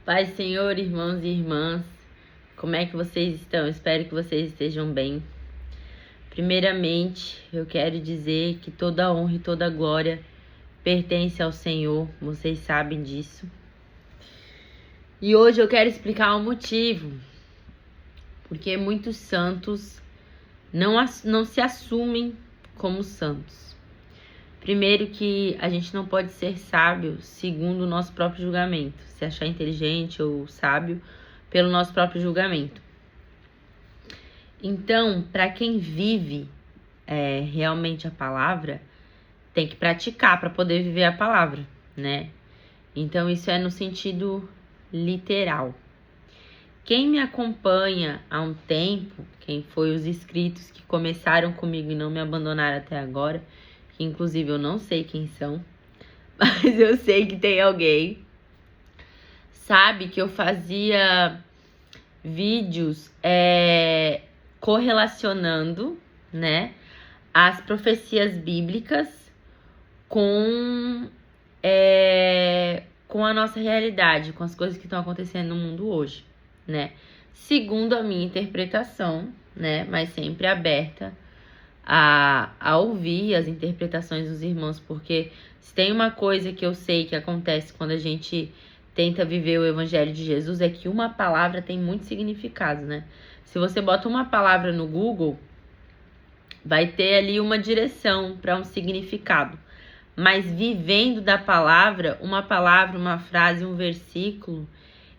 Paz, Senhor, irmãos e irmãs, como é que vocês estão? Espero que vocês estejam bem. Primeiramente, eu quero dizer que toda a honra e toda a glória pertence ao Senhor, vocês sabem disso. E hoje eu quero explicar o motivo, porque muitos santos não se assumem como santos. Primeiro que a gente não pode ser sábio segundo o nosso próprio julgamento, se achar inteligente ou sábio pelo nosso próprio julgamento. Então, para quem vive realmente a palavra, tem que praticar para poder viver a palavra, né? Então, isso é no sentido literal. Quem me acompanha há um tempo, quem foi os inscritos que começaram comigo e não me abandonaram até agora, que inclusive eu não sei quem são, mas eu sei que tem alguém, sabe que eu fazia vídeos correlacionando, né, as profecias bíblicas com a nossa realidade, com as coisas que estão acontecendo no mundo hoje, né, segundo a minha interpretação, né, mas sempre aberta a ouvir as interpretações dos irmãos, porque se tem uma coisa que eu sei que acontece quando a gente tenta viver o evangelho de Jesus, é que uma palavra tem muito significado, né? Se você bota uma palavra no Google, vai ter ali uma direção para um significado, mas vivendo da palavra, uma frase, um versículo,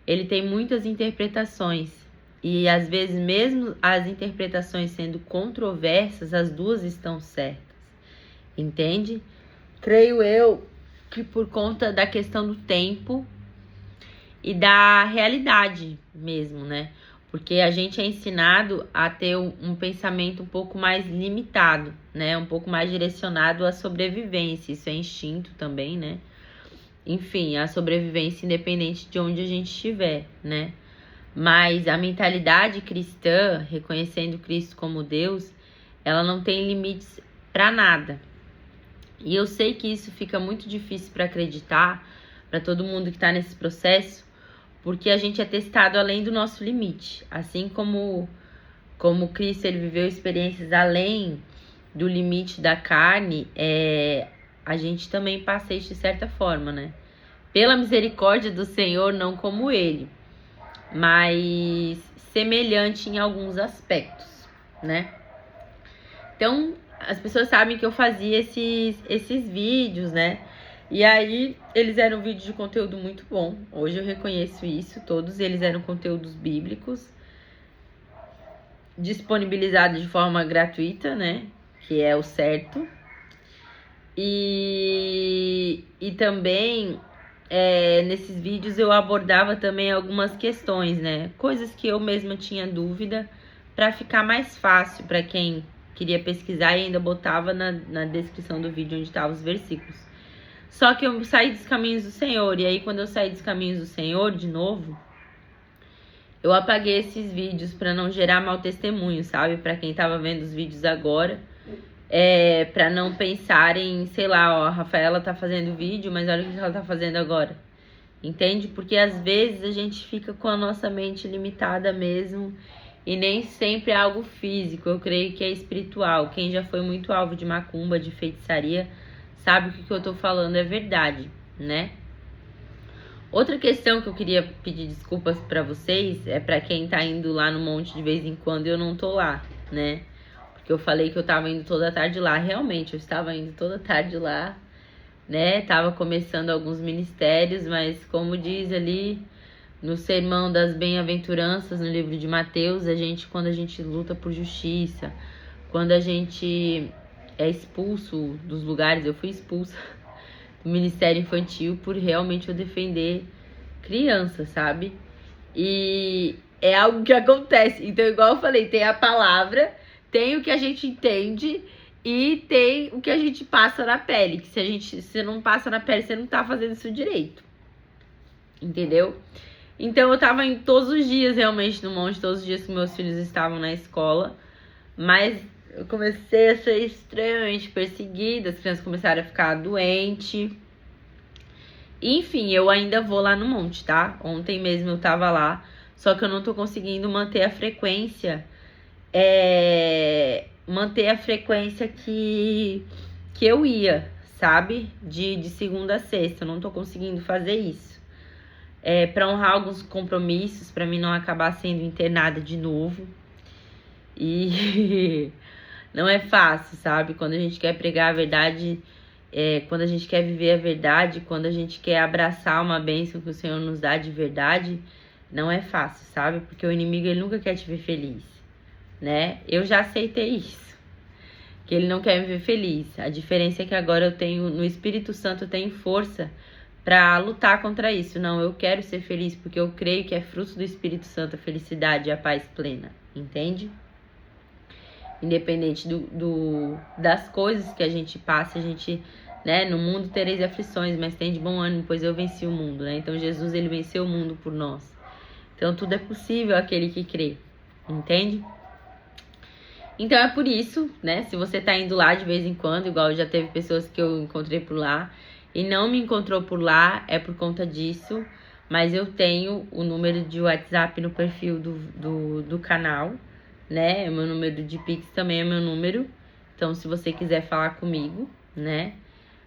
ele tem muitas interpretações. E às vezes, mesmo as interpretações sendo controversas, as duas estão certas. Entende? Creio eu que por conta da questão do tempo e da realidade mesmo, né? Porque a gente é ensinado a ter um pensamento um pouco mais limitado, né? Um pouco mais direcionado à sobrevivência. Isso é instinto também, né? Enfim, a sobrevivência independente de onde a gente estiver, né? Mas a mentalidade cristã, reconhecendo Cristo como Deus, ela não tem limites para nada. E eu sei que isso fica muito difícil para acreditar, para todo mundo que está nesse processo, porque a gente é testado além do nosso limite. Assim como Cristo ele viveu experiências além do limite da carne, a gente também passa isso de certa forma, né? Pela misericórdia do Senhor, não como Ele, mas semelhante em alguns aspectos, né? Então, as pessoas sabem que eu fazia esses vídeos, né? E aí, eles eram vídeos de conteúdo muito bom. Hoje eu reconheço isso, todos eles eram conteúdos bíblicos, disponibilizados de forma gratuita, né? Que é o certo. E também... nesses vídeos eu abordava também algumas questões, né? Coisas que eu mesma tinha dúvida, para ficar mais fácil para quem queria pesquisar, e ainda botava na descrição do vídeo onde estavam os versículos. Só que eu saí dos caminhos do Senhor, e aí quando eu saí dos caminhos do Senhor de novo, eu apaguei esses vídeos para não gerar mau testemunho, sabe? Para quem tava vendo os vídeos agora, para não pensarem, sei lá, ó, a Rafaela tá fazendo vídeo, mas olha o que ela tá fazendo agora. Entende? Porque às vezes a gente fica com a nossa mente limitada mesmo, e nem sempre é algo físico, eu creio que é espiritual. Quem já foi muito alvo de macumba, de feitiçaria, sabe que o que eu tô falando é verdade, né? Outra questão que eu queria pedir desculpas pra vocês é pra quem tá indo lá no monte de vez em quando e eu não tô lá, né? Porque eu falei que eu tava indo toda tarde lá. Realmente, eu estava indo toda tarde lá, né? Tava começando alguns ministérios, mas como diz ali no Sermão das Bem-aventuranças, no livro de Mateus, quando a gente luta por justiça, quando a gente é expulso dos lugares, eu fui expulsa do ministério infantil por realmente eu defender crianças, sabe? E é algo que acontece. Então, igual eu falei, tem a palavra, tem o que a gente entende e tem o que a gente passa na pele. Que se você não passa na pele, você não tá fazendo isso direito. Entendeu? Então eu tava indo todos os dias realmente no monte, todos os dias que meus filhos estavam na escola. Mas eu comecei a ser extremamente perseguida, as crianças começaram a ficar doentes. Enfim, eu ainda vou lá no monte, tá? Ontem mesmo eu tava lá, só que eu não tô conseguindo manter a frequência, que eu ia, sabe? De segunda a sexta, eu não tô conseguindo fazer isso. Pra honrar alguns compromissos, pra mim não acabar sendo internada de novo. E não é fácil, sabe? Quando a gente quer pregar a verdade, quando a gente quer viver a verdade, quando a gente quer abraçar uma bênção que o Senhor nos dá de verdade, não é fácil, sabe? Porque o inimigo, ele nunca quer te ver feliz, né? Eu já aceitei isso, que ele não quer me ver feliz. A diferença é que agora eu tenho, no Espírito Santo, eu tenho força para lutar contra isso. Não, eu quero ser feliz porque eu creio que é fruto do Espírito Santo a felicidade e a paz plena, entende? Independente das coisas que a gente passa, a gente, né, no mundo tereis aflições, mas tem de bom ânimo, pois eu venci o mundo, né? Então Jesus, ele venceu o mundo por nós. Então tudo é possível àquele que crê, entende? Então é por isso, né, se você tá indo lá de vez em quando, igual já teve pessoas que eu encontrei por lá e não me encontrou por lá, é por conta disso, mas eu tenho o número de WhatsApp no perfil do canal, né? O meu número de Pix também é meu número. Então, se você quiser falar comigo, né?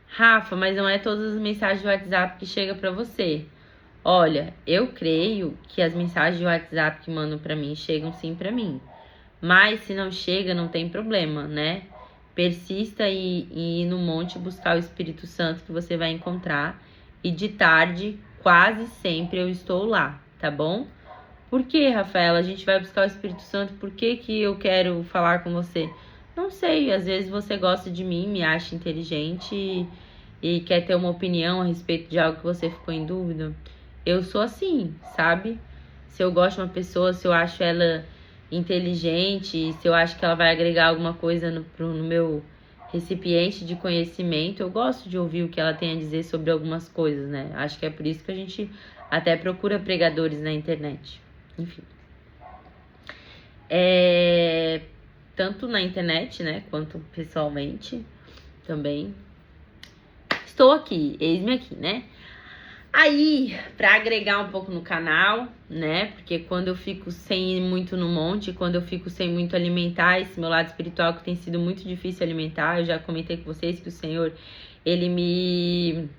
Rafa, mas não é todas as mensagens do WhatsApp que chegam para você. Olha, eu creio que as mensagens de WhatsApp que mandam para mim chegam sim para mim. Mas se não chega, não tem problema, né? Persista e ir no monte buscar o Espírito Santo que você vai encontrar. E de tarde, quase sempre eu estou lá, tá bom? Por que, Rafaela, a gente vai buscar o Espírito Santo? Por que que eu quero falar com você? Não sei, às vezes você gosta de mim, me acha inteligente e quer ter uma opinião a respeito de algo que você ficou em dúvida. Eu sou assim, sabe? Se eu gosto de uma pessoa, se eu acho ela inteligente, se eu acho que ela vai agregar alguma coisa no meu recipiente de conhecimento, eu gosto de ouvir o que ela tem a dizer sobre algumas coisas, né? Acho que é por isso que a gente até procura pregadores na internet. Enfim, tanto na internet, né, quanto pessoalmente também. Estou aqui, eis-me aqui, né? Aí, pra agregar um pouco no canal, né, porque quando eu fico sem ir muito no monte, quando eu fico sem muito alimentar esse meu lado espiritual, que tem sido muito difícil alimentar, eu já comentei com vocês que o Senhor, ele me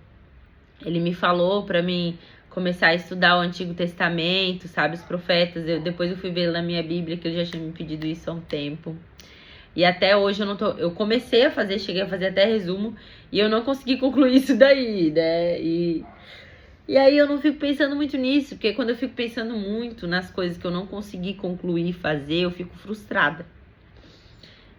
falou pra mim começar a estudar o Antigo Testamento, sabe, os profetas. Depois eu fui ver na minha Bíblia que ele já tinha me pedido isso há um tempo. E até hoje eu comecei a fazer, cheguei a fazer até resumo, e eu não consegui concluir isso daí, né? E aí eu não fico pensando muito nisso, porque quando eu fico pensando muito nas coisas que eu não consegui concluir, fazer, eu fico frustrada.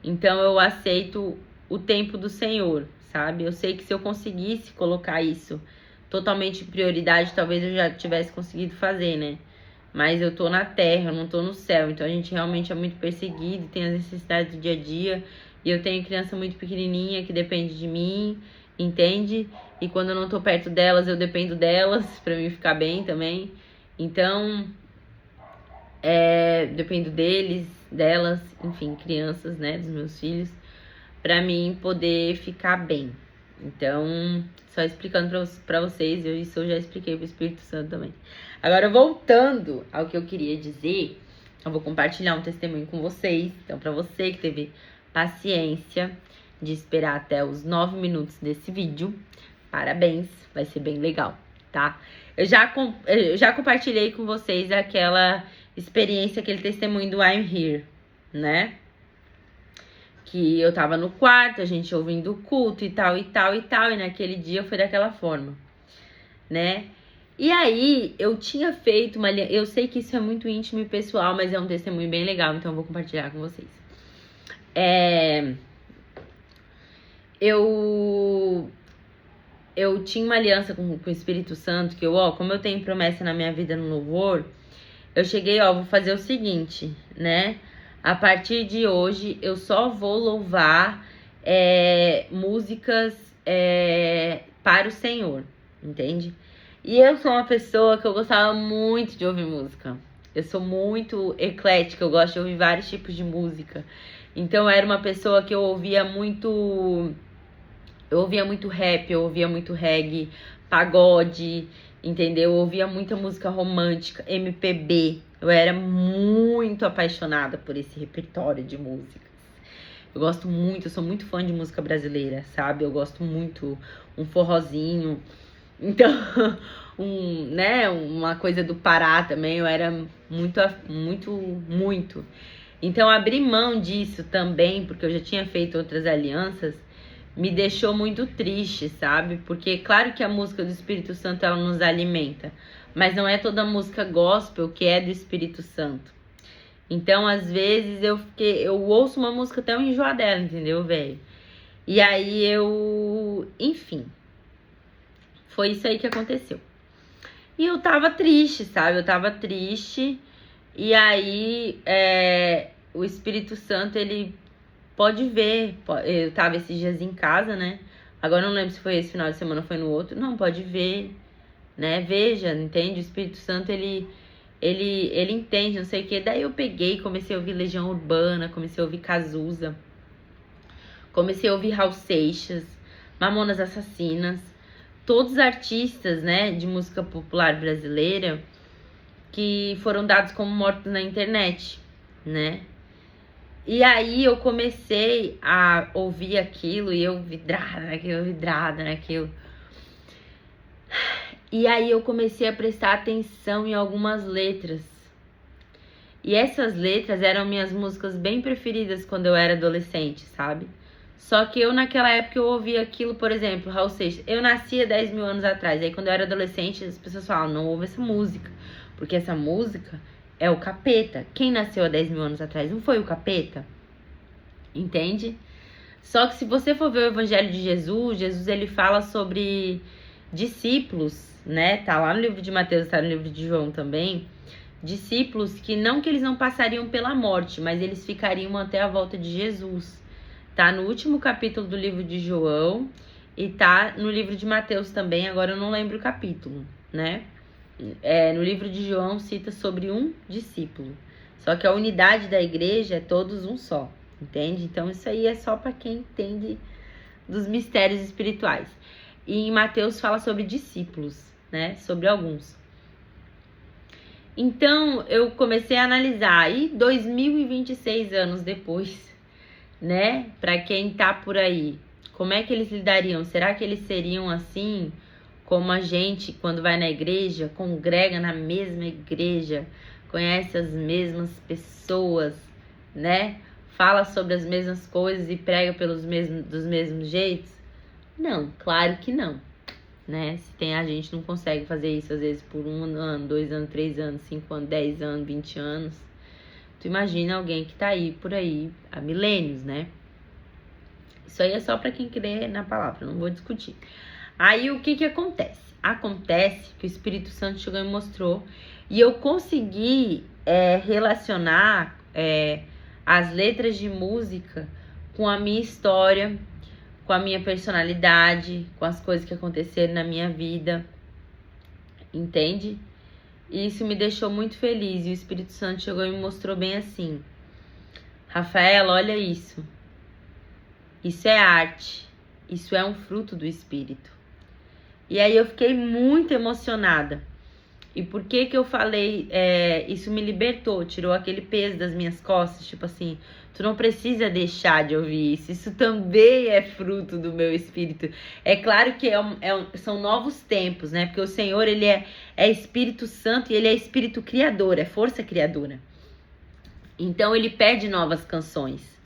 Então eu aceito o tempo do Senhor, sabe? Eu sei que se eu conseguisse colocar isso totalmente prioridade, talvez eu já tivesse conseguido fazer, né? Mas eu tô na terra, eu não tô no céu, então a gente realmente é muito perseguido, tem as necessidades do dia a dia, e eu tenho criança muito pequenininha que depende de mim, entende? E quando eu não tô perto delas, eu dependo delas pra mim ficar bem também. Então, dependo delas, enfim, crianças, né, dos meus filhos, pra mim poder ficar bem. Então, só explicando pra vocês, isso eu já expliquei pro Espírito Santo também. Agora, voltando ao que eu queria dizer, eu vou compartilhar um testemunho com vocês. Então, pra você que teve paciência de esperar até os 9 minutos desse vídeo, parabéns, vai ser bem legal, tá? Eu já compartilhei com vocês aquela experiência, aquele testemunho do I'm Here, né? Que eu tava no quarto, a gente ouvindo o culto e tal, e naquele dia foi daquela forma, né? E aí, eu tinha feito uma... Eu sei que isso é muito íntimo e pessoal, mas é um testemunho bem legal, então eu vou compartilhar com vocês. Eu tinha uma aliança com o Espírito Santo, que como eu tenho promessa na minha vida no louvor, eu cheguei, vou fazer o seguinte, né? A partir de hoje, eu só vou louvar músicas para o Senhor, entende? E eu sou uma pessoa que eu gostava muito de ouvir música. Eu sou muito eclética, eu gosto de ouvir vários tipos de música. Então, eu era uma pessoa que eu ouvia muito rap, eu ouvia muito reggae, pagode, entendeu? Eu ouvia muita música romântica, MPB. Eu era muito apaixonada por esse repertório de músicas. Eu gosto muito, eu sou muito fã de música brasileira, sabe? Eu gosto muito um forrozinho. Então, uma coisa do Pará também, eu era muito. Então, abrir mão disso também, porque eu já tinha feito outras alianças, me deixou muito triste, sabe? Porque claro que a música do Espírito Santo, ela nos alimenta, mas não é toda música gospel que é do Espírito Santo. Então, às vezes, eu ouço uma música até eu enjoar dela, entendeu, velho? E aí enfim, foi isso aí que aconteceu. E eu tava triste, sabe? Eu tava triste. E aí, o Espírito Santo, ele pode ver. Eu tava esses dias em casa, né? Agora eu não lembro se foi esse final de semana ou foi no outro. Não, pode ver, né? Veja, entende? O Espírito Santo, ele entende, não sei o que. Daí eu peguei, comecei a ouvir Legião Urbana, comecei a ouvir Cazuza, comecei a ouvir Raul Seixas, Mamonas Assassinas, todos os artistas, né, de música popular brasileira que foram dados como mortos na internet, né? E aí eu comecei a ouvir aquilo e eu vidrada naquilo. E aí eu comecei a prestar atenção em algumas letras. E essas letras eram minhas músicas bem preferidas quando eu era adolescente, sabe? Só que eu naquela época eu ouvia aquilo, por exemplo, Raul Seixas. Eu nascia 10 mil anos atrás. Aí quando eu era adolescente as pessoas falavam, não ouve essa música. Porque essa música é o capeta. Quem nasceu há 10 mil anos atrás não foi o capeta? Entende? Só que se você for ver o Evangelho de Jesus, Jesus ele fala sobre discípulos, né? Tá lá no livro de Mateus, tá no livro de João também. Discípulos que eles não passariam pela morte, mas eles ficariam até a volta de Jesus. Tá no último capítulo do livro de João e tá no livro de Mateus também, agora eu não lembro o capítulo, né? No livro de João cita sobre um discípulo. Só que a unidade da igreja é todos um só, entende? Então isso aí é só para quem entende dos mistérios espirituais. E em Mateus fala sobre discípulos, né? Sobre alguns. Então eu comecei a analisar aí 2026 anos depois, né? Para quem tá por aí, como é que eles lidariam? Será que eles seriam assim como a gente quando vai na igreja, congrega na mesma igreja, conhece as mesmas pessoas, né? Fala sobre as mesmas coisas e prega dos mesmos jeitos? Não, claro que não, né? A gente não consegue fazer isso às vezes por 1 ano, 2 anos, 3 anos, 5 anos, 10 anos, 20 anos. Tu imagina alguém que tá aí por aí há milênios, né? Isso aí é só para quem crê na palavra, não vou discutir. Aí o que acontece? Acontece que o Espírito Santo chegou e mostrou e eu consegui relacionar as letras de música com a minha história, com a minha personalidade, com as coisas que aconteceram na minha vida, entende? E isso me deixou muito feliz e o Espírito Santo chegou e me mostrou bem assim: Rafaela, olha isso. Isso é arte. Isso é um fruto do Espírito. E aí eu fiquei muito emocionada. E por que eu falei? Isso me libertou, tirou aquele peso das minhas costas. Tipo assim, tu não precisa deixar de ouvir isso. Isso também é fruto do meu Espírito. É claro que são novos tempos, né? Porque o Senhor, ele é Espírito Santo e ele é Espírito Criador, é força criadora. Então ele pede novas canções.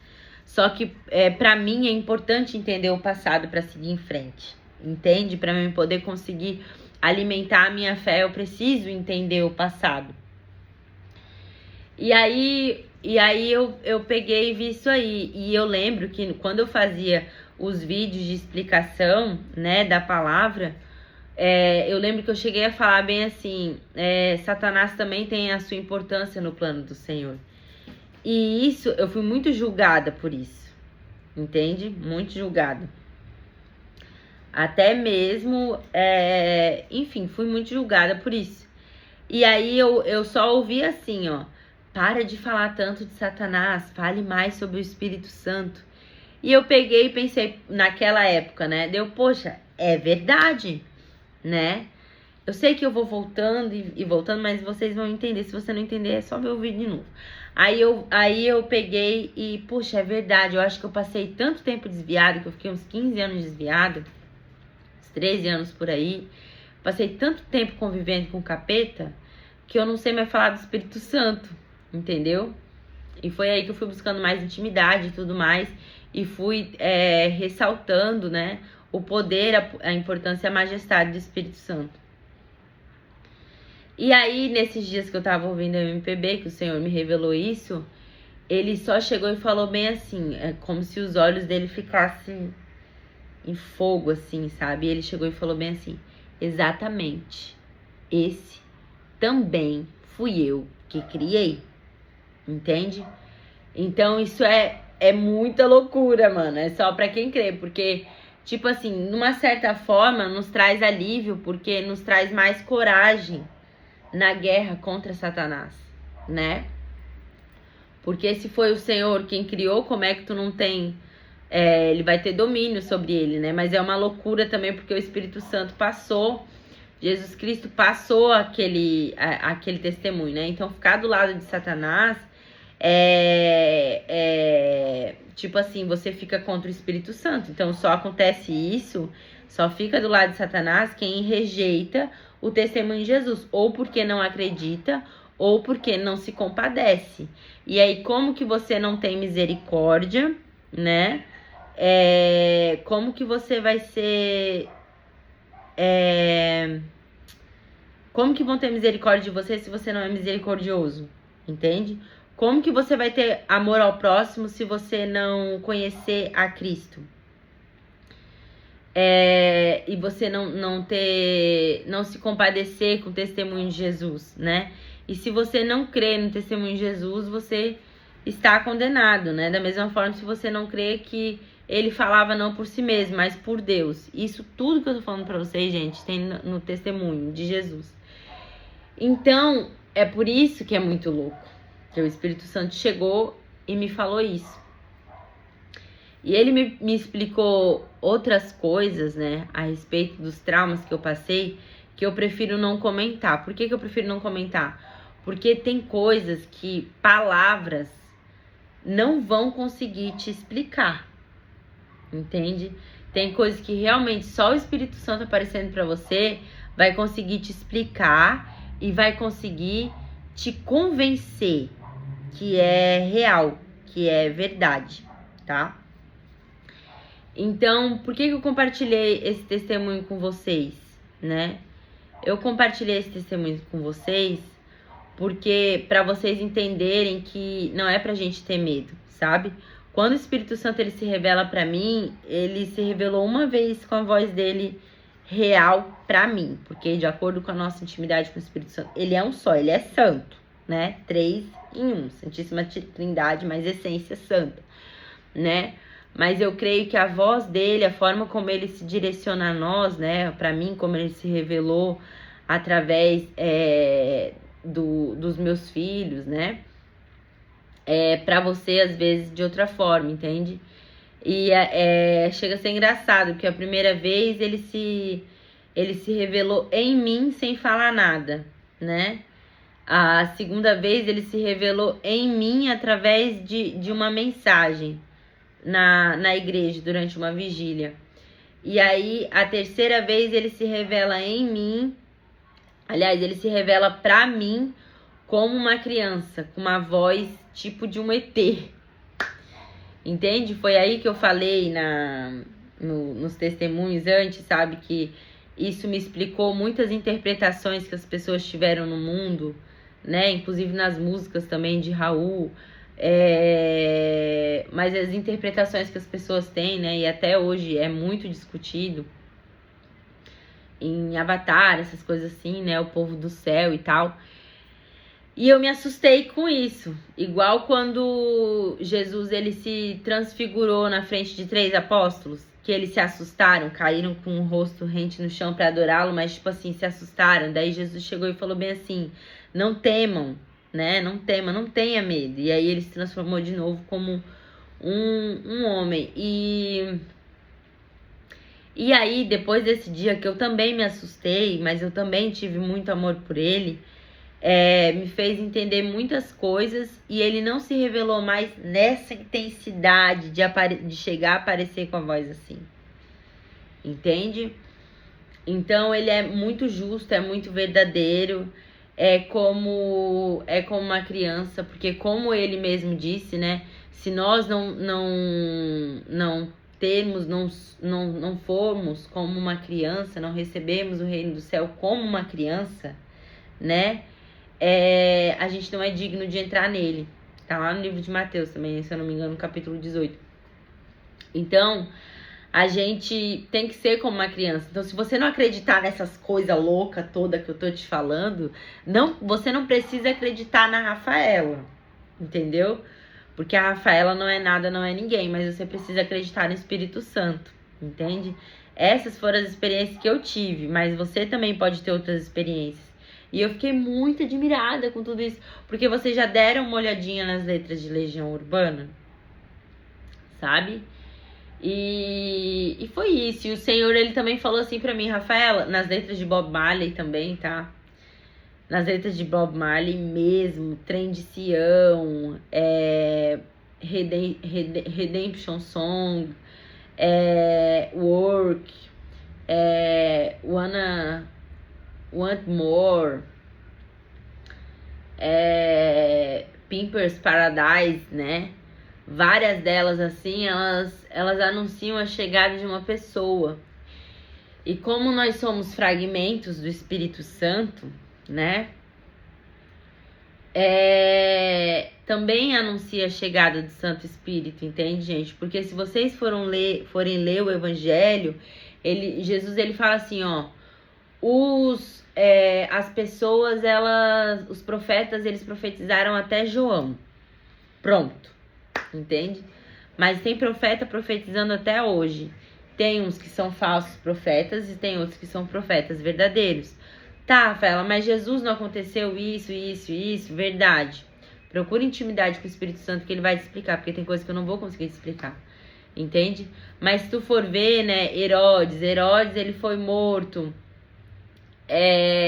Só que para mim é importante entender o passado para seguir em frente. Entende? Para mim poder conseguir alimentar a minha fé, eu preciso entender o passado. E aí eu peguei e vi isso aí. E eu lembro que quando eu fazia os vídeos de explicação, né, da palavra, eu lembro que eu cheguei a falar bem assim, Satanás também tem a sua importância no plano do Senhor. E isso, eu fui muito julgada por isso, entende? Muito julgada. Até mesmo, enfim, fui muito julgada por isso. E aí eu só ouvi assim, ó, para de falar tanto de Satanás, fale mais sobre o Espírito Santo. E eu peguei e pensei, naquela época, né, poxa, é verdade. né? Eu sei que eu vou voltando e voltando, mas vocês vão entender. Se você não entender, é só ver o vídeo de novo. Aí eu peguei e, puxa, é verdade. Eu acho que eu passei tanto tempo desviado, que eu fiquei uns 15 anos desviado, uns 13 anos por aí. Passei tanto tempo convivendo com o capeta, que eu não sei mais falar do Espírito Santo, entendeu? E foi aí que eu fui buscando mais intimidade e tudo mais. E fui ressaltando, né, o poder, a importância e a majestade do Espírito Santo. E aí, nesses dias que eu tava ouvindo a MPB, que o Senhor me revelou isso, ele só chegou e falou bem assim, como se os olhos dele ficassem em fogo, assim, sabe? E ele chegou e falou bem assim, exatamente, esse também fui eu que criei, entende? Então, isso é muita loucura, mano, é só pra quem crê, porque, tipo assim, numa certa forma, nos traz alívio, porque nos traz mais coragem na guerra contra Satanás, né? Porque se foi o Senhor quem criou, como é que tu não tem... ele vai ter domínio sobre ele, né? Mas é uma loucura também, porque o Espírito Santo passou, Jesus Cristo passou aquele testemunho, né? Então, ficar do lado de Satanás tipo assim, você fica contra o Espírito Santo. Então, só acontece isso, só fica do lado de Satanás quem rejeita o testemunho de Jesus, ou porque não acredita, ou porque não se compadece. E aí, como que você não tem misericórdia, né? Como que você vai ser... como que vão ter misericórdia de você se você não é misericordioso? Entende? Como que você vai ter amor ao próximo se você não conhecer a Cristo? E você não se compadecer com o testemunho de Jesus, né? E se você não crê no testemunho de Jesus, você está condenado, né? Da mesma forma, se você não crê que ele falava não por si mesmo, mas por Deus. Isso tudo que eu tô falando pra vocês, gente, tem no testemunho de Jesus. Então, é por isso que é muito louco. Que o Espírito Santo chegou e me falou isso. E ele me explicou outras coisas, né, a respeito dos traumas que eu passei, que eu prefiro não comentar. Por que eu prefiro não comentar? Porque tem coisas que palavras não vão conseguir te explicar, entende? Tem coisas que realmente só o Espírito Santo aparecendo pra você vai conseguir te explicar e vai conseguir te convencer que é real, que é verdade, tá? Então, por que eu compartilhei esse testemunho com vocês, né? Eu compartilhei esse testemunho com vocês porque para vocês entenderem que não é pra gente ter medo, sabe? Quando o Espírito Santo ele se revela pra mim, ele se revelou uma vez com a voz dele real pra mim, porque de acordo com a nossa intimidade com o Espírito Santo, ele é um só, ele é santo, né? 3 em 1, Santíssima Trindade, mas essência santa, né? Mas eu creio que a voz dele, a forma como ele se direciona a nós, né? Pra mim, como ele se revelou através dos meus filhos, né? Pra você, às vezes, de outra forma, entende? E chega a ser engraçado, porque a primeira vez ele se revelou em mim sem falar nada, né? A segunda vez ele se revelou em mim através de uma mensagem na igreja, durante uma vigília. E aí, a terceira vez ele se revela em mim, aliás, ele se revela pra mim como uma criança, com uma voz tipo de um ET. Entende? Foi aí que eu falei nos testemunhos antes, sabe? Que isso me explicou muitas interpretações que as pessoas tiveram no mundo, né? Inclusive nas músicas também de Raul. Mas as interpretações que as pessoas têm, né? E até hoje é muito discutido em Avatar, essas coisas assim, né? O povo do céu e tal. E eu me assustei com isso. Igual quando Jesus ele se transfigurou na frente de 3 apóstolos, que eles se assustaram, caíram com o rosto rente no chão para adorá-lo, mas tipo assim, se assustaram. Daí Jesus chegou e falou bem assim: não temam, né? Não tema, não tenha medo. E aí ele se transformou de novo como um homem. E E aí, depois desse dia que eu também me assustei, mas eu também tive muito amor por ele, me fez entender muitas coisas e ele não se revelou mais nessa intensidade de chegar a aparecer com a voz assim. Entende? Então ele é muito justo, é muito verdadeiro, é como uma criança, porque como ele mesmo disse, né? Se nós não formos como uma criança, não recebemos o reino do céu como uma criança, né? A gente não é digno de entrar nele. Tá lá no livro de Mateus também, se eu não me engano, no capítulo 18. Então, a gente tem que ser como uma criança. Então, se você não acreditar nessas coisas loucas toda que eu tô te falando, você não precisa acreditar na Rafaela, entendeu? Porque a Rafaela não é nada, não é ninguém, mas você precisa acreditar no Espírito Santo, entende? Essas foram as experiências que eu tive, mas você também pode ter outras experiências. E eu fiquei muito admirada com tudo isso, porque vocês já deram uma olhadinha nas letras de Legião Urbana, sabe? E foi isso. E o Senhor, ele também falou assim pra mim, Rafaela, nas letras de Bob Marley também, tá? Nas letras de Bob Marley mesmo, Trem de Sião, Redemption Song, Work, Want More, Pimpers Paradise, né? Várias delas, assim, elas anunciam a chegada de uma pessoa. E como nós somos fragmentos do Espírito Santo, né? Também anuncia a chegada do Santo Espírito, entende, gente? Porque se vocês forem ler o Evangelho, Jesus ele fala assim, ó, as pessoas, os profetas, eles profetizaram até João. Pronto, entende? Mas tem profeta profetizando até hoje. Tem uns que são falsos profetas e tem outros que são profetas verdadeiros. Tá, Rafaela, mas Jesus não aconteceu isso, verdade. Procura intimidade com o Espírito Santo que ele vai te explicar, porque tem coisas que eu não vou conseguir te explicar, entende? Mas se tu for ver, né, Herodes ele foi morto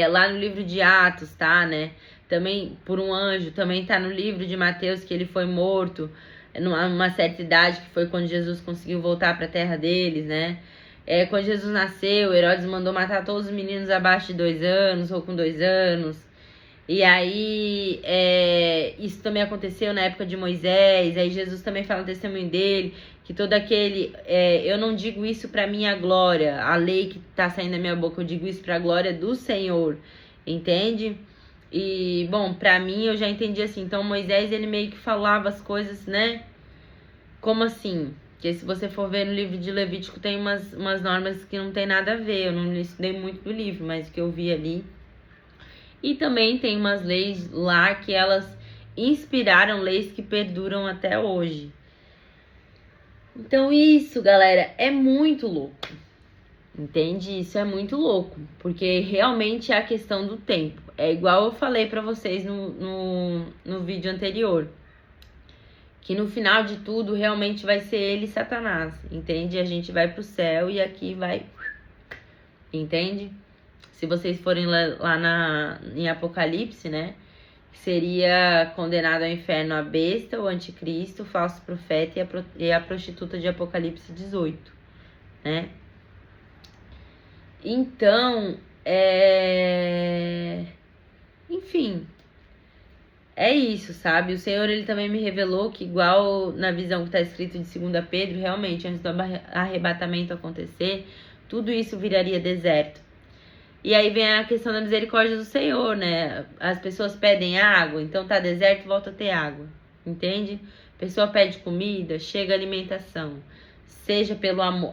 lá no livro de Atos, tá, né? Também por um anjo, também tá no livro de Mateus que ele foi morto numa certa idade, que foi quando Jesus conseguiu voltar para a terra deles, né? Quando Jesus nasceu, Herodes mandou matar todos os meninos abaixo de 2 anos ou com 2 anos. E aí, isso também aconteceu na época de Moisés. Aí Jesus também fala no testemunho dele, que todo aquele... eu não digo isso para minha glória, a lei que tá saindo da minha boca, eu digo isso para a glória do Senhor, entende? E, bom, pra mim eu já entendi assim. Então Moisés, ele meio que falava as coisas, né? Como assim? Porque se você for ver no livro de Levítico, tem umas normas que não tem nada a ver. Eu não estudei muito do livro, mas o que eu vi ali. E também tem umas leis lá que elas inspiraram leis que perduram até hoje. Então isso, galera, é muito louco. Entende? Isso é muito louco. Porque realmente é a questão do tempo. É igual eu falei pra vocês no vídeo anterior. Que no final de tudo, realmente vai ser ele e Satanás, entende? A gente vai pro céu e aqui vai... Entende? Se vocês forem lá em Apocalipse, né? Seria condenado ao inferno a besta, o anticristo, o falso profeta e a prostituta de Apocalipse 18, né? Então, enfim... É isso, sabe? O Senhor, ele também me revelou que, igual na visão que está escrito de 2 Pedro, realmente, antes do arrebatamento acontecer, tudo isso viraria deserto. E aí vem a questão da misericórdia do Senhor, né? As pessoas pedem água, então tá deserto, volta a ter água, entende? A pessoa pede comida, chega alimentação. Seja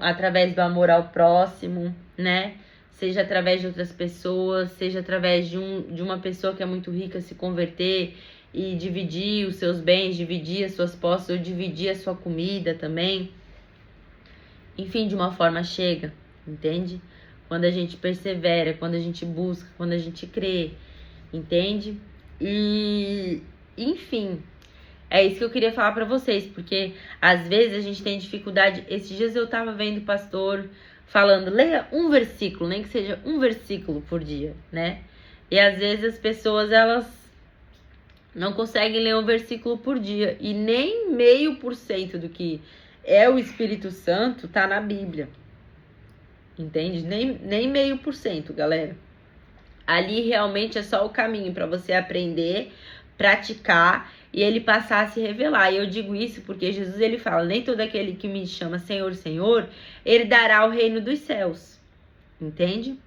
através do amor ao próximo, né? Seja através de outras pessoas, seja através de uma pessoa que é muito rica se converter e dividir os seus bens, dividir as suas posses, ou dividir a sua comida também. Enfim, de uma forma chega, entende? Quando a gente persevera, quando a gente busca, quando a gente crê, entende? E, enfim, é isso que eu queria falar pra vocês, porque às vezes a gente tem dificuldade. Esses dias eu tava vendo o pastor falando, leia um versículo, nem que seja um versículo por dia, né? E às vezes as pessoas, elas não conseguem ler um versículo por dia. E nem 0,5% do que é o Espírito Santo tá na Bíblia. Entende? Nem 0,5%, galera. Ali realmente é só o caminho para você aprender, praticar e ele passar a se revelar. E eu digo isso porque Jesus, ele fala, nem todo aquele que me chama Senhor, Senhor, ele dará o reino dos céus. Entende?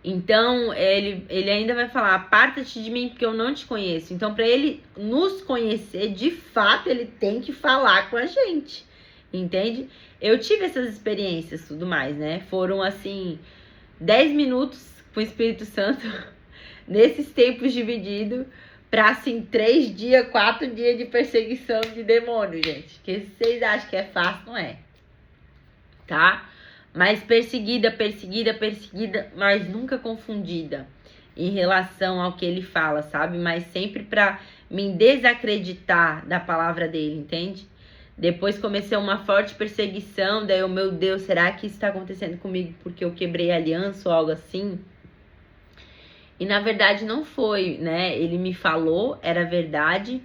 Então, ele ainda vai falar, aparta-te de mim porque eu não te conheço. Então, para ele nos conhecer, de fato, ele tem que falar com a gente. Entende? Eu tive essas experiências e tudo mais, né? Foram, assim, 10 minutos com o Espírito Santo, nesses tempos divididos, para, assim, 3 dias, 4 dias de perseguição de demônio, gente. Porque se vocês acham que é fácil, não é. Tá? Mas perseguida, mas nunca confundida em relação ao que ele fala, sabe? Mas sempre para me desacreditar da palavra dele, entende? Depois comecei uma forte perseguição, daí eu, meu Deus, será que isso está acontecendo comigo porque eu quebrei a aliança ou algo assim? E na verdade não foi, né? Ele me falou, era verdade,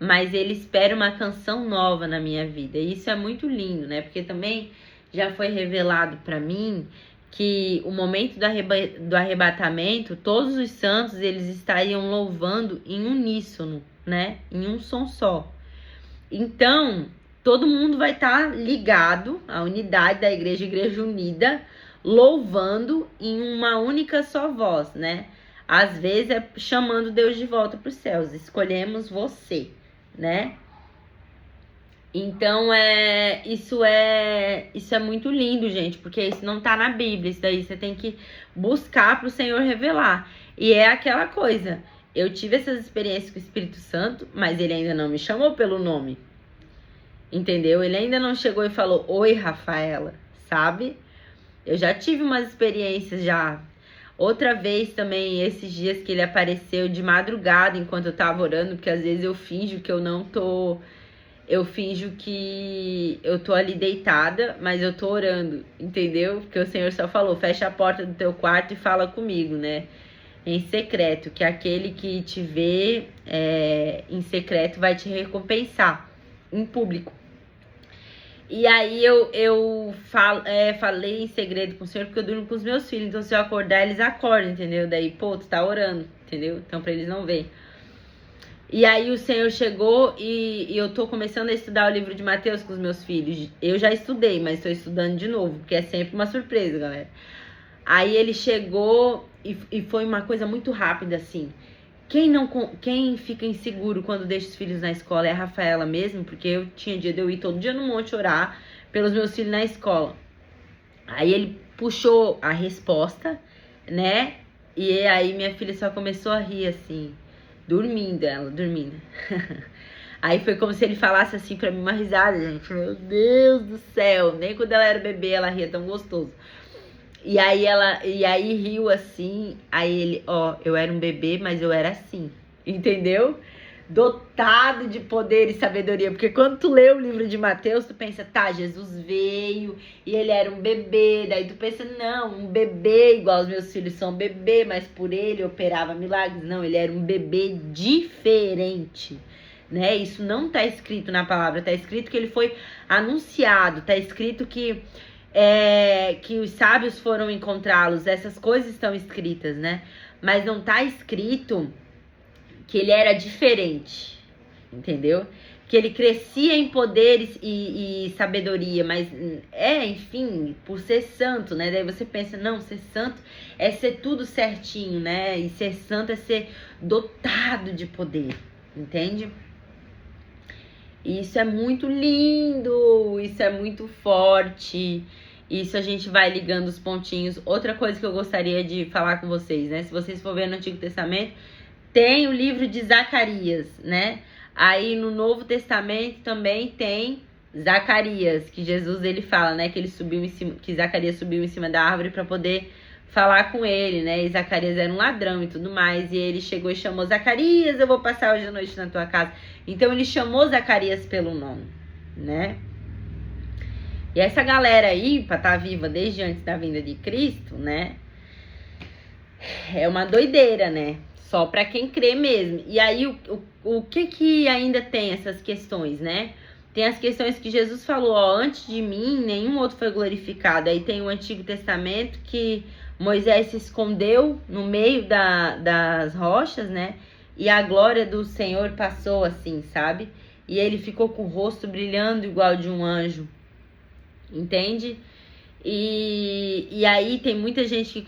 mas ele espera uma canção nova na minha vida. E isso é muito lindo, né? Porque também já foi revelado para mim que o momento do arrebatamento, todos os santos, eles estariam louvando em uníssono, né? Em um som só. Então, todo mundo vai estar ligado à unidade da Igreja Unida, louvando em uma única só voz, né? Às vezes é chamando Deus de volta para os céus. Escolhemos você, né? Então, isso é muito lindo, gente, porque isso não tá na Bíblia. Isso daí você tem que buscar para o Senhor revelar. E é aquela coisa, eu tive essas experiências com o Espírito Santo, mas ele ainda não me chamou pelo nome. Entendeu? Ele ainda não chegou e falou, oi, Rafaela, sabe? Eu já tive umas experiências já. Outra vez também, esses dias que ele apareceu de madrugada enquanto eu tava orando, porque às vezes eu finjo que eu não tô... Eu finjo que eu tô ali deitada, mas eu tô orando, entendeu? Porque o Senhor só falou, fecha a porta do teu quarto e fala comigo, né? Em secreto, que aquele que te vê em secreto vai te recompensar em público. E aí eu falei em segredo com o Senhor, porque eu durmo com os meus filhos. Então se eu acordar, eles acordam, entendeu? Daí, pô, tu tá orando, entendeu? Então pra eles não verem. E aí o Senhor chegou e eu tô começando a estudar o livro de Mateus com os meus filhos. Eu já estudei, mas tô estudando de novo, porque é sempre uma surpresa, galera. Aí ele chegou e foi uma coisa muito rápida, assim. Quem fica inseguro quando deixa os filhos na escola é a Rafaela mesmo, porque eu tinha dia de eu ir todo dia no monte orar pelos meus filhos na escola. Aí ele puxou a resposta, né? E aí minha filha só começou a rir, assim, dormindo. Aí foi como se ele falasse assim pra mim, uma risada, gente. Meu Deus do céu, nem quando ela era bebê ela ria tão gostoso. E aí riu assim, aí ele, ó, eu era um bebê, mas eu era assim, entendeu? Dotado de poder e sabedoria, porque quando tu lê o livro de Mateus, tu pensa, tá, Jesus veio e ele era um bebê, daí tu pensa, não, um bebê igual os meus filhos são bebê, mas por ele operava milagres, não, ele era um bebê diferente, né? Isso não tá escrito na palavra, tá escrito que ele foi anunciado, tá escrito que os sábios foram encontrá-los, essas coisas estão escritas, né? Mas não tá escrito que ele era diferente, entendeu? Que ele crescia em poderes e sabedoria, mas enfim, por ser santo, né? Daí você pensa, não, ser santo é ser tudo certinho, né? E ser santo é ser dotado de poder, entende? E isso é muito lindo, isso é muito forte. Isso a gente vai ligando os pontinhos. Outra coisa que eu gostaria de falar com vocês, né? Se vocês for ver no Antigo Testamento, tem o livro de Zacarias, né? Aí no Novo Testamento também tem Zacarias, que Jesus ele fala, né? Que ele subiu em cima, que Zacarias subiu em cima da árvore para poder falar com ele, né? E Zacarias era um ladrão e tudo mais. E ele chegou e chamou Zacarias, eu vou passar hoje à noite na tua casa. Então ele chamou Zacarias pelo nome, né? E essa galera aí, pra estar viva desde antes da vinda de Cristo, né? É uma doideira, né? Só pra quem crê mesmo. E aí, o que ainda tem essas questões, né? Tem as questões que Jesus falou, ó, antes de mim, nenhum outro foi glorificado. Aí tem o Antigo Testamento que Moisés se escondeu no meio das rochas, né? E a glória do Senhor passou assim, sabe? E ele ficou com o rosto brilhando igual de um anjo. Entende? E aí tem muita gente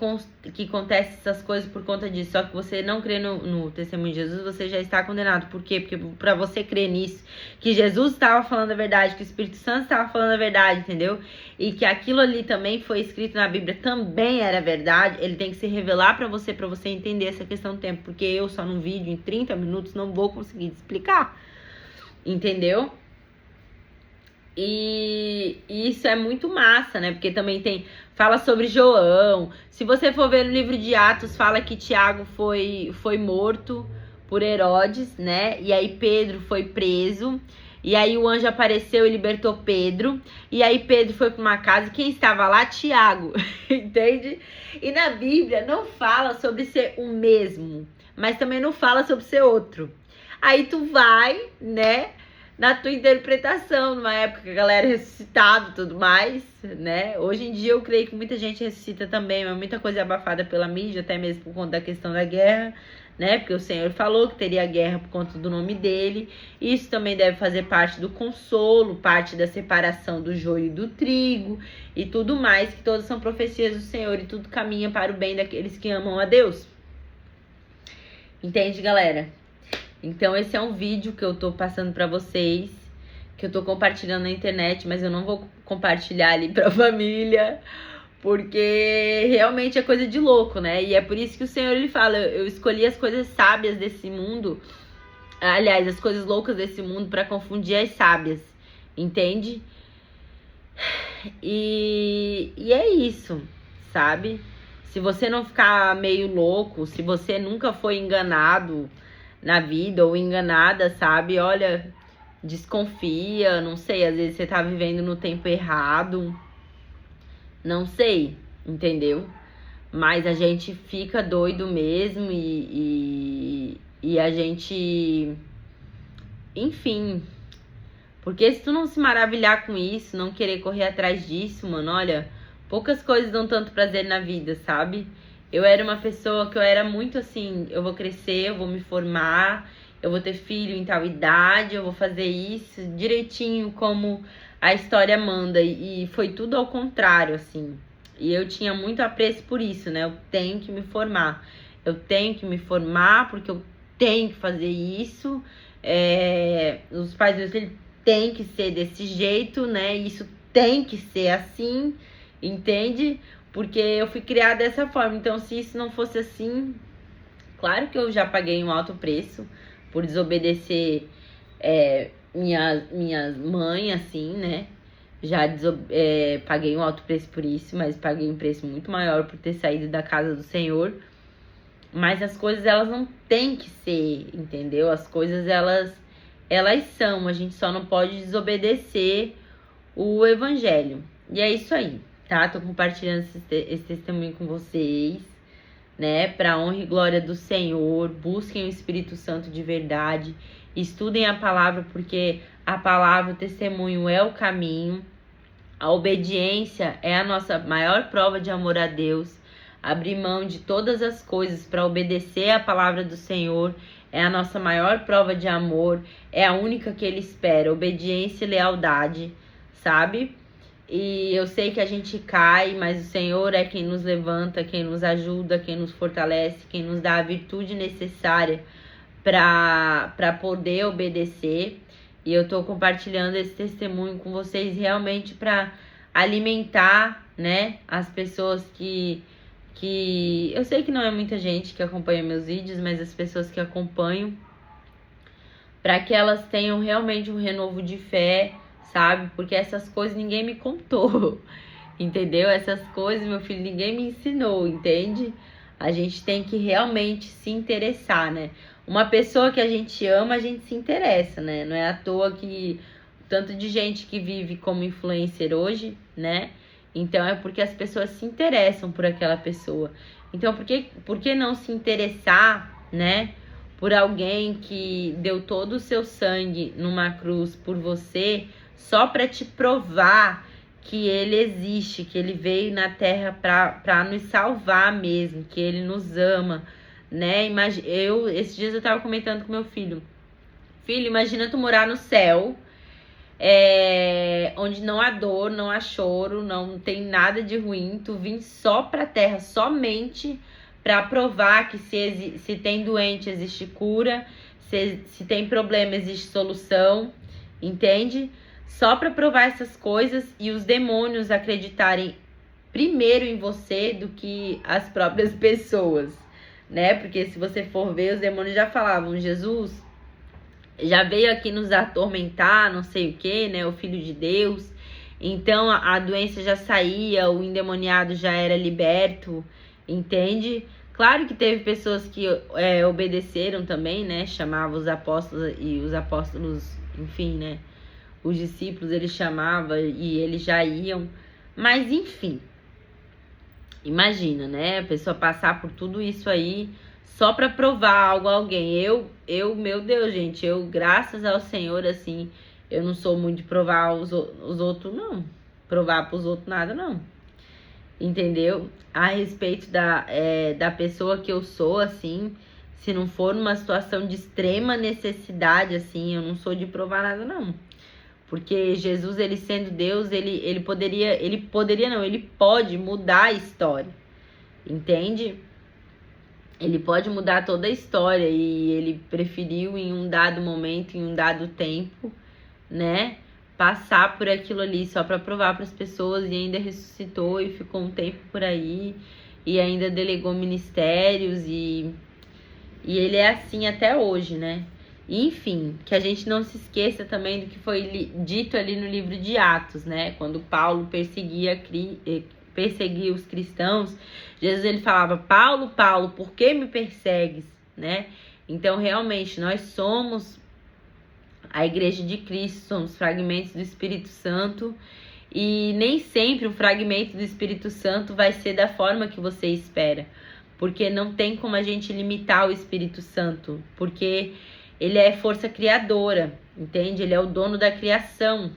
que contesta essas coisas por conta disso. Só que você não crê no testemunho de Jesus, você já está condenado. Por quê? Porque para você crer nisso, que Jesus estava falando a verdade, que o Espírito Santo estava falando a verdade, entendeu? E que aquilo ali também foi escrito na Bíblia, também era verdade, ele tem que se revelar para você entender essa questão do tempo. Porque eu só num vídeo, em 30 minutos, não vou conseguir te explicar. Entendeu? E isso é muito massa, né? Porque também fala sobre João. Se você for ver no livro de Atos, fala que Tiago foi morto por Herodes, né? E aí Pedro foi preso. E aí o anjo apareceu e libertou Pedro. E aí Pedro foi para uma casa. Quem estava lá? Tiago. Entende? E na Bíblia não fala sobre ser o mesmo, mas também não fala sobre ser outro. Aí tu vai, né? Na tua interpretação, numa época que a galera ressuscitava e tudo mais, né? Hoje em dia eu creio que muita gente ressuscita também, mas muita coisa é abafada pela mídia, até mesmo por conta da questão da guerra, né? Porque o Senhor falou que teria guerra por conta do nome dele. Isso também deve fazer parte do consolo, parte da separação do joio e do trigo e tudo mais, que todas são profecias do Senhor e tudo caminha para o bem daqueles que amam a Deus. Entende, galera? Então esse é um vídeo que eu tô passando pra vocês, que eu tô compartilhando na internet, mas eu não vou compartilhar ali pra família, porque realmente é coisa de louco, né? E é por isso que o Senhor, ele fala, eu escolhi as coisas sábias desse mundo, aliás, as coisas loucas desse mundo pra confundir as sábias, entende? E é isso, sabe? Se você não ficar meio louco, se você nunca foi enganado na vida ou enganada, sabe? Olha, desconfia, não sei, às vezes você tá vivendo no tempo errado, não sei, entendeu? Mas a gente fica doido mesmo e a gente, enfim, porque se tu não se maravilhar com isso, não querer correr atrás disso, mano, olha, poucas coisas dão tanto prazer na vida, sabe? Eu era uma pessoa que eu era muito assim, eu vou crescer, eu vou me formar, eu vou ter filho em tal idade, eu vou fazer isso direitinho como a história manda. E foi tudo ao contrário, assim. E eu tinha muito apreço por isso, né? Eu tenho que me formar. Eu tenho que me formar porque eu tenho que fazer isso. Os pais meus, eles têm que ser desse jeito, né? Isso tem que ser assim, entende? Porque eu fui criada dessa forma. Então, se isso não fosse assim, claro que eu já paguei um alto preço por desobedecer minha mãe, assim, né? Já paguei um alto preço por isso, mas paguei um preço muito maior por ter saído da casa do Senhor. Mas as coisas, elas não têm que ser, entendeu? As coisas, elas são. A gente só não pode desobedecer o evangelho. E é isso aí. Tá? Tô compartilhando esse testemunho com vocês, né? Pra honra e glória do Senhor. Busquem o Espírito Santo de verdade. Estudem a palavra, porque a palavra, o testemunho é o caminho. A obediência é a nossa maior prova de amor a Deus. Abrir mão de todas as coisas para obedecer a palavra do Senhor é a nossa maior prova de amor. É a única que Ele espera. Obediência e lealdade, sabe? E eu sei que a gente cai, mas o Senhor é quem nos levanta, quem nos ajuda, quem nos fortalece, quem nos dá a virtude necessária para poder obedecer. E eu tô compartilhando esse testemunho com vocês realmente para alimentar, né, as pessoas que eu sei que não é muita gente que acompanha meus vídeos, mas as pessoas que acompanham, para que elas tenham realmente um renovo de fé, sabe? Porque essas coisas ninguém me contou, entendeu? Essas coisas, meu filho, ninguém me ensinou, entende? A gente tem que realmente se interessar, né? Uma pessoa que a gente ama, a gente se interessa, né? Não é à toa que tanto de gente que vive como influencer hoje, né? Então é porque as pessoas se interessam por aquela pessoa. Então por que não se interessar, né? Por alguém que deu todo o seu sangue numa cruz por você, só para te provar que ele existe, que ele veio na Terra para nos salvar mesmo, que ele nos ama, né? Esses dias eu tava comentando com meu filho. Filho, imagina tu morar no céu, onde não há dor, não há choro, não tem nada de ruim, tu vir só pra Terra somente para provar que se tem doente existe cura, se tem problema existe solução, entende? Só para provar essas coisas e os demônios acreditarem primeiro em você do que as próprias pessoas, né? Porque se você for ver, os demônios já falavam, Jesus já veio aqui nos atormentar, não sei o que, né? O Filho de Deus. Então a doença já saía, o endemoniado já era liberto, entende? Claro que teve pessoas que obedeceram também, né? Chamavam os apóstolos e os apóstolos, enfim, né? Os discípulos eles chamavam e eles já iam. Mas enfim, imagina, né? A pessoa passar por tudo isso aí só para provar algo a alguém. Meu Deus, gente, graças ao Senhor, assim, eu não sou muito de provar os outros, não. Provar pros outros nada, não. Entendeu? A respeito da pessoa que eu sou, assim, se não for numa situação de extrema necessidade, assim, eu não sou de provar nada, não. Porque Jesus, ele sendo Deus, ele pode mudar a história, entende? Ele pode mudar toda a história e ele preferiu em um dado momento, em um dado tempo, né, passar por aquilo ali só para provar para as pessoas e ainda ressuscitou e ficou um tempo por aí e ainda delegou ministérios e ele é assim até hoje, né? Enfim, que a gente não se esqueça também do que foi dito ali no livro de Atos, né? Quando Paulo perseguia os cristãos, Jesus ele falava, Paulo, Paulo, por que me persegues, né? Então, realmente, nós somos a Igreja de Cristo, somos fragmentos do Espírito Santo e nem sempre o fragmento do Espírito Santo vai ser da forma que você espera, porque não tem como a gente limitar o Espírito Santo, porque ele é força criadora, entende? Ele é o dono da criação.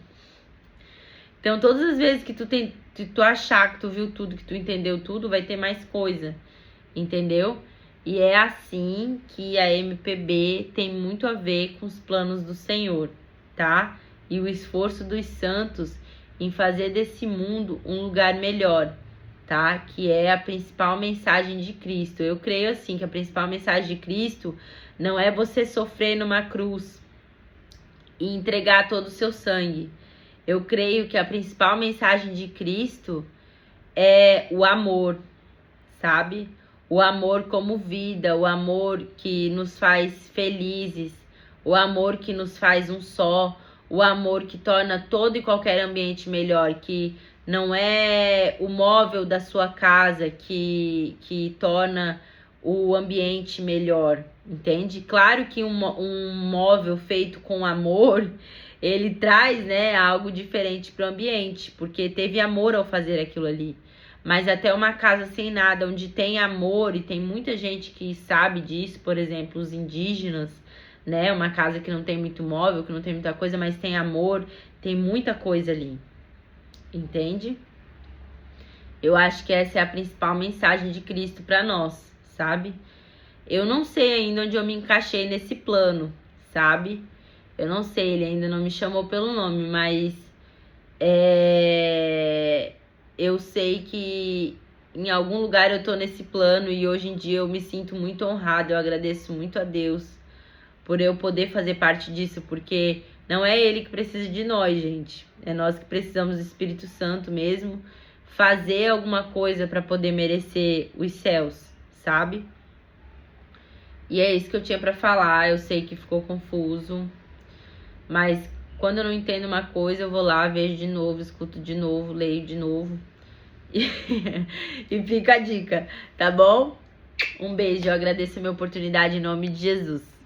Então, todas as vezes que tu achar que tu viu tudo, que tu entendeu tudo, vai ter mais coisa, entendeu? E é assim que a MPB tem muito a ver com os planos do Senhor, tá? E o esforço dos santos em fazer desse mundo um lugar melhor, tá? Que é a principal mensagem de Cristo. Eu creio assim que a principal mensagem de Cristo não é você sofrer numa cruz e entregar todo o seu sangue. Eu creio que a principal mensagem de Cristo é o amor, sabe? O amor como vida, o amor que nos faz felizes, o amor que nos faz um só, o amor que torna todo e qualquer ambiente melhor, que não é o móvel da sua casa que torna o ambiente melhor, entende? Claro que um móvel feito com amor, ele traz, né, algo diferente para o ambiente, porque teve amor ao fazer aquilo ali. Mas até uma casa sem nada, onde tem amor, e tem muita gente que sabe disso, por exemplo, os indígenas, né? Uma casa que não tem muito móvel, que não tem muita coisa, mas tem amor, tem muita coisa ali, entende? Eu acho que essa é a principal mensagem de Cristo para nós, sabe? Eu não sei ainda onde eu me encaixei nesse plano, sabe? Eu não sei, ele ainda não me chamou pelo nome, mas eu sei que em algum lugar eu tô nesse plano e hoje em dia eu me sinto muito honrada, eu agradeço muito a Deus por eu poder fazer parte disso, porque não é ele que precisa de nós, gente. É nós que precisamos do Espírito Santo mesmo, fazer alguma coisa para poder merecer os céus, sabe? E é isso que eu tinha para falar. Eu sei que ficou confuso, mas quando eu não entendo uma coisa, eu vou lá, vejo de novo, escuto de novo, leio de novo. E fica a dica, tá bom? Um beijo, eu agradeço a minha oportunidade em nome de Jesus.